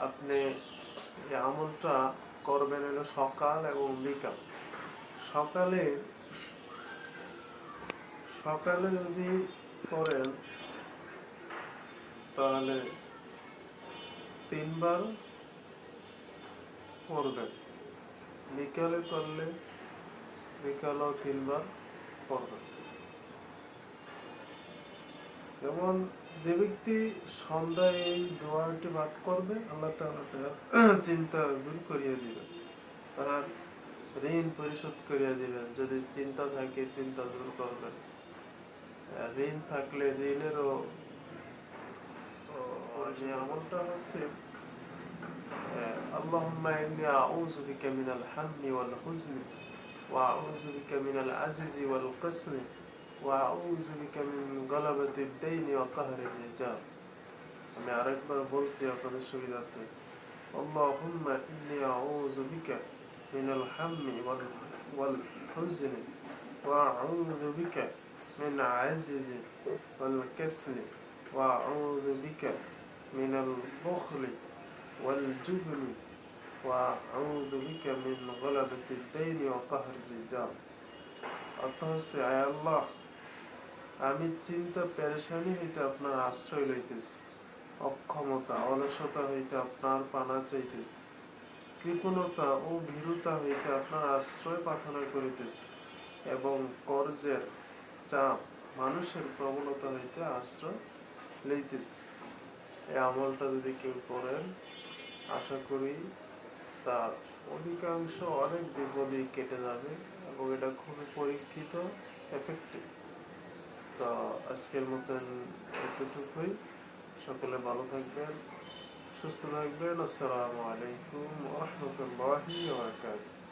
আপনি এই আমলটা করবেন হলো সকাল এবং বিকাল। সকালে সকালে যদি করেন তাহলে 3 বার করবেন, বিকালে করলে বিকালও 3 বার করবেন। যেমন যে ব্যক্তি সন্ধ্যায় এই দোয়াটি পাঠ করবে, আল্লাহ তাআলা তার চিন্তা দূর করিয়ে দিবেন, তার ঋণ পরিশোধ করিয়ে দিবেন। যদি চিন্তা থাকে চিন্তা দূর করবেন, ঋণ থাকলে ঋণেরও যে আমলটা হচ্ছে আল্লাহুম্মা ইন্নী আউযু বিকা মিনাল হাম্মি ওয়াল হুজনি ওয়া আউযু বিকা মিনাল আজিজি ওয়াল কাসরি ওয়া আউযু বিকা মিন গালাবাতিদ দাইনি ওয়া কাহরির রিজাল। আমি আরেকবার বলছি আপনাদের সুবিধার্থে, আল্লাহুম্মা ইন্নী আউযু বিকা মিনাল হাম্মি ওয়াল হুজনি ওয়া আউযু বিকা মিন আজিজি ওয়াল কাসরি ওয়া আউযু বিকা মিনাল বুখলি ওয়াল জুবনি ওয়া আউযু বিকা মিন গালাবাতিদ দাইনি ওয়া কাহরির রিজাল। অর্থ হচ্ছে, আয় আল্লাহ, আমি চিন্তা পেরেশানি হইতে আপনার আশ্রয় লইতেছি, অক্ষমতা অলসতা হইতে আপনার পানা চাইতেছি, কৃপণতা ও ভীরুতা হইতে আপনার আশ্রয় প্রার্থনা করিতেছি, এবং কর্জের চাপ মানুষের প্রবণতা হইতে আশ্রয় লইতেছি। এই আমলটা যদি কেউ করেন, আশা করি তার অধিকাংশ অনেক বিপদই কেটে যাবে এবং এটা খুবই পরীক্ষিত, এফেক্টিভ। তো আজকের মতন এতটুকুই। সকলে ভালো থাকবেন, সুস্থ থাকবেন। আসসালামু আলাইকুম ওয়া রাহমাতুল্লাহি ওয়া বারাকাতুহু।